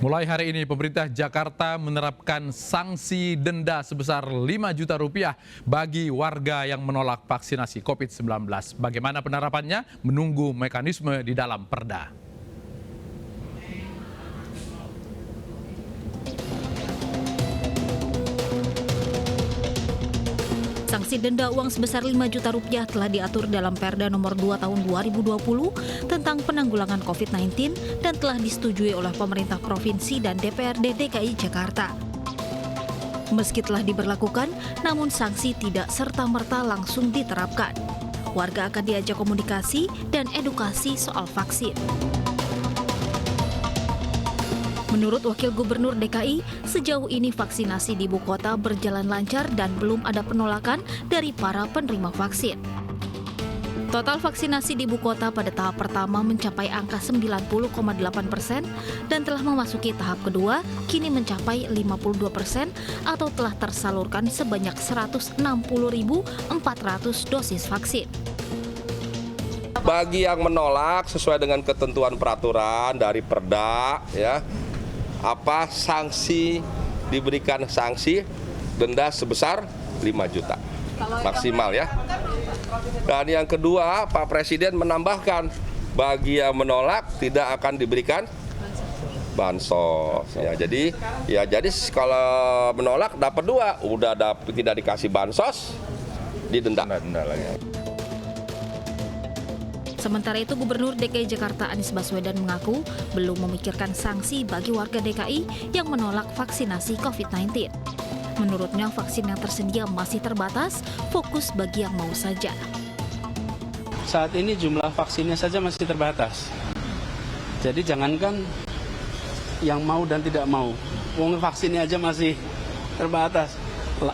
Mulai hari ini pemerintah Jakarta menerapkan sanksi denda sebesar 5 juta rupiah bagi warga yang menolak vaksinasi COVID-19. Bagaimana penerapannya? Menunggu mekanisme di dalam Perda. Sanksi denda uang sebesar 5 juta rupiah telah diatur dalam Perda nomor 2 tahun 2020 tentang penanggulangan COVID-19 dan telah disetujui oleh pemerintah provinsi dan DPRD DKI Jakarta. Meski telah diberlakukan, namun sanksi tidak serta-merta langsung diterapkan. Warga akan diajak komunikasi dan edukasi soal vaksin. Menurut Wakil Gubernur DKI, sejauh ini vaksinasi di ibu kota berjalan lancar dan belum ada penolakan dari para penerima vaksin. Total vaksinasi di ibu kota pada tahap pertama mencapai angka 90,8% dan telah memasuki tahap kedua, kini mencapai 52% atau telah tersalurkan sebanyak 160.400 dosis vaksin. Bagi yang menolak sesuai dengan ketentuan peraturan dari Perda, diberikan sanksi denda sebesar 5 juta maksimal ya. Dan yang kedua, Pak Presiden menambahkan bagi yang menolak tidak akan diberikan bansos. Jadi kalau menolak dapat dua, tidak dikasih bansos, didenda lagi. Sementara itu, Gubernur DKI Jakarta Anies Baswedan mengaku belum memikirkan sanksi bagi warga DKI yang menolak vaksinasi COVID-19. Menurutnya, vaksin yang tersedia masih terbatas, fokus bagi yang mau saja. Saat ini jumlah vaksinnya saja masih terbatas. Jadi jangankan yang mau dan tidak mau, vaksinnya aja masih terbatas.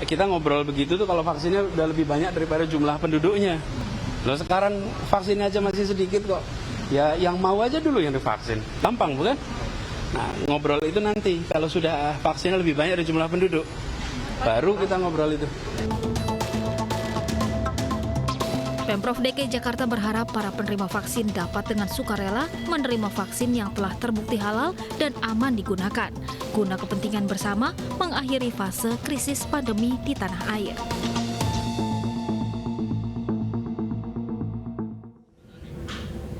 Kita ngobrol begitu tuh kalau vaksinnya udah lebih banyak daripada jumlah penduduknya. Loh sekarang vaksinnya aja masih sedikit kok. Ya yang mau aja dulu yang divaksin. Gampang bukan? Nah ngobrol itu nanti kalau sudah vaksinnya lebih banyak dari jumlah penduduk. Baru kita ngobrol itu. Pemprov DKI Jakarta berharap para penerima vaksin dapat dengan sukarela menerima vaksin yang telah terbukti halal dan aman digunakan, guna kepentingan bersama mengakhiri fase krisis pandemi di tanah air.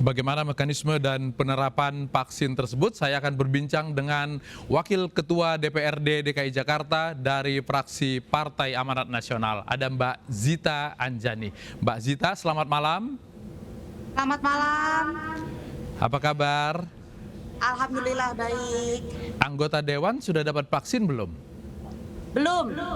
Bagaimana mekanisme dan penerapan vaksin tersebut? Saya akan berbincang dengan Wakil Ketua DPRD DKI Jakarta dari fraksi Partai Amanat Nasional. Ada Mbak Zita Anjani. Mbak Zita, selamat malam. Selamat malam. Apa kabar? Alhamdulillah baik. Anggota Dewan sudah dapat vaksin belum?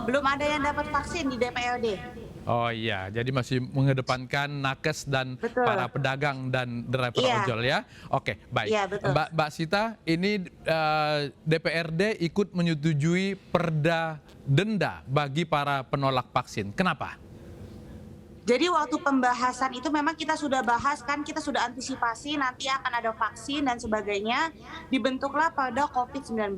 Belum ada yang dapat vaksin di DPRD. Oh iya, jadi masih mengedepankan nakes dan Betul. para pedagang dan driver ojol ya. Oke, baik. Iya, betul. Mbak Sita, ini DPRD ikut menyetujui perda denda bagi para penolak vaksin. Kenapa? Jadi waktu pembahasan itu memang kita sudah bahas kan, kita sudah antisipasi nanti akan ada vaksin dan sebagainya, dibentuklah pada COVID-19.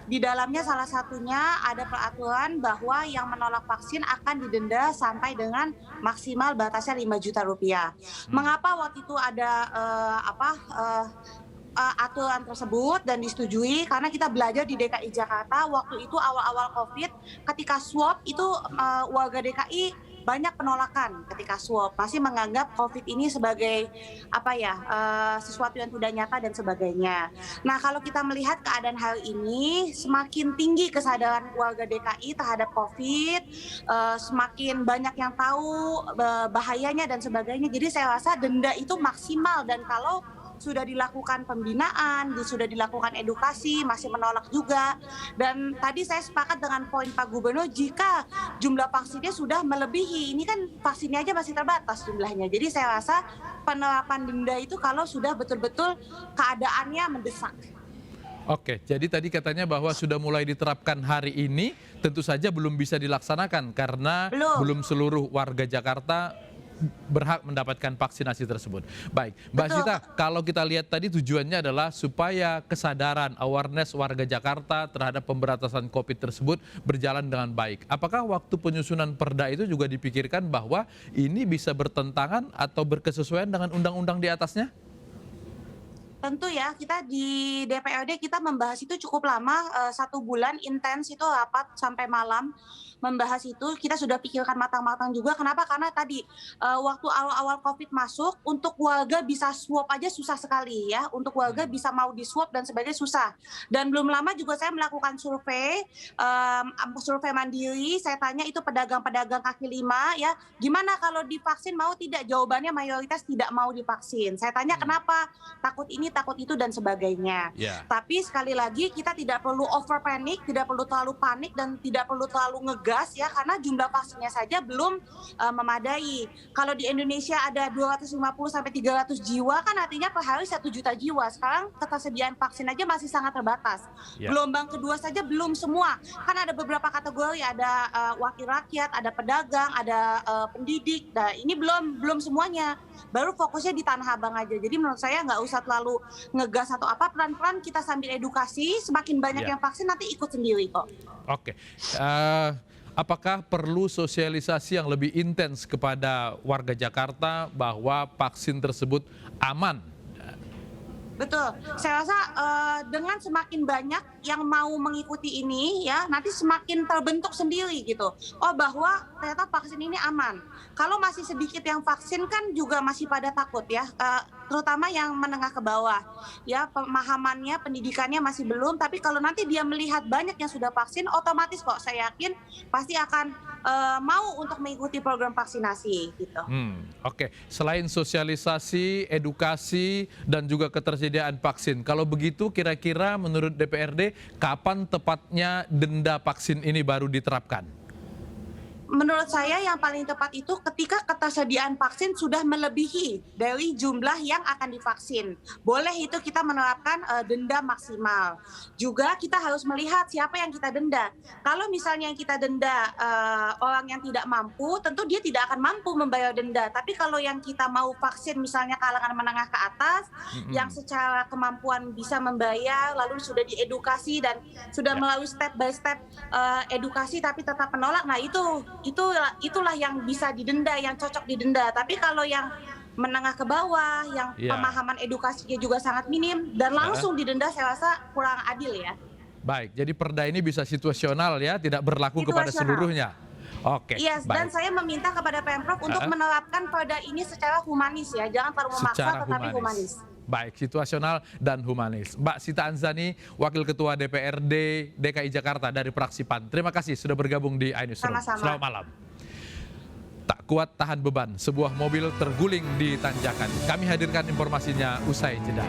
Di dalamnya salah satunya ada peraturan bahwa yang menolak vaksin akan didenda sampai dengan maksimal batasnya 5 juta rupiah. Mengapa waktu itu ada aturan tersebut dan disetujui? Karena kita belajar di DKI Jakarta waktu itu awal-awal COVID, ketika swab itu warga DKI banyak penolakan ketika swab, masih menganggap COVID ini sebagai sesuatu yang tidak nyata dan sebagainya. Nah, kalau kita melihat keadaan hari ini, semakin tinggi kesadaran warga DKI terhadap COVID, semakin banyak yang tahu bahayanya dan sebagainya. Jadi saya rasa denda itu maksimal, dan kalau sudah dilakukan pembinaan, sudah dilakukan edukasi, masih menolak juga. Dan tadi saya sepakat dengan poin Pak Gubernur, jika jumlah vaksinnya sudah melebihi, ini kan vaksinnya aja masih terbatas jumlahnya. Jadi saya rasa penerapan denda itu kalau sudah betul-betul keadaannya mendesak. Oke, jadi tadi katanya bahwa sudah mulai diterapkan hari ini, tentu saja belum bisa dilaksanakan karena belum seluruh warga Jakarta berhak mendapatkan vaksinasi tersebut. Baik, Mbak Zita, kalau kita lihat tadi tujuannya adalah supaya kesadaran, awareness warga Jakarta terhadap pemberantasan COVID tersebut berjalan dengan baik. Apakah waktu penyusunan perda itu juga dipikirkan bahwa ini bisa bertentangan atau berkesesuaian dengan undang-undang di atasnya? Tentu ya, kita di DPRD kita membahas itu cukup lama, 1 bulan intens itu rapat sampai malam membahas itu. Kita sudah pikirkan matang-matang juga. Kenapa? Karena tadi, waktu awal-awal Covid masuk, untuk warga bisa swab aja susah sekali ya, untuk warga bisa mau di-swab dan sebagainya susah. Dan belum lama juga saya melakukan survei mandiri, saya tanya itu pedagang-pedagang kaki lima ya, gimana kalau divaksin mau tidak? Jawabannya mayoritas tidak mau divaksin. Saya tanya kenapa? Takut ini, takut itu dan sebagainya. Tapi sekali lagi kita tidak perlu over panic, tidak perlu terlalu panik dan tidak perlu terlalu ngegas ya, karena jumlah vaksinnya saja belum memadai. Kalau di Indonesia ada 250 sampai 300 jiwa kan artinya per hari 1 juta jiwa. Sekarang ketersediaan vaksin aja masih sangat terbatas. Gelombang kedua saja belum semua. Kan ada beberapa kategori, ada wakil rakyat, ada pedagang, ada pendidik. Nah, ini belum semuanya. Baru fokusnya di Tanah Abang aja. Jadi menurut saya nggak usah terlalu ngegas atau apa, pelan-pelan kita sambil edukasi, semakin banyak yang vaksin nanti ikut sendiri kok. Oke. Apakah perlu sosialisasi yang lebih intens kepada warga Jakarta bahwa vaksin tersebut aman? Betul, saya rasa dengan semakin banyak yang mau mengikuti ini ya, nanti semakin terbentuk sendiri gitu. Oh, bahwa ternyata vaksin ini aman. Kalau masih sedikit yang vaksin kan juga masih pada takut ya, terutama yang menengah ke bawah. Ya, pemahamannya, pendidikannya masih belum, tapi kalau nanti dia melihat banyak yang sudah vaksin, otomatis kok saya yakin pasti akan mau untuk mengikuti program vaksinasi gitu. Oke. Selain sosialisasi, edukasi, dan juga ketersediaan vaksin, kalau begitu kira-kira menurut DPRD kapan tepatnya denda vaksin ini baru diterapkan? Menurut saya yang paling tepat itu ketika ketersediaan vaksin sudah melebihi dari jumlah yang akan divaksin. Boleh itu kita menerapkan denda maksimal. Juga kita harus melihat siapa yang kita denda. Kalau misalnya yang kita denda orang yang tidak mampu, tentu dia tidak akan mampu membayar denda. Tapi kalau yang kita mau vaksin misalnya kalangan menengah ke atas, yang secara kemampuan bisa membayar, lalu sudah diedukasi dan sudah melalui step by step edukasi tapi tetap menolak, nah itulah yang bisa didenda, yang cocok didenda. Tapi kalau yang menengah ke bawah, yang pemahaman edukasinya juga sangat minim dan langsung didenda, saya rasa kurang adil ya. Baik, jadi perda ini bisa situasional ya, tidak berlaku kepada seluruhnya. Oke. Iya, dan saya meminta kepada Pemprov untuk menerapkan perda ini secara humanis ya, jangan terlalu memaksa tetapi humanis. Baik, situasional dan humanis. Mbak Sita Anzani, Wakil Ketua DPRD DKI Jakarta dari fraksi PAN. Terima kasih sudah bergabung di iNewsroom. Selamat malam. Tak kuat tahan beban, sebuah mobil terguling di tanjakan. Kami hadirkan informasinya usai jeda.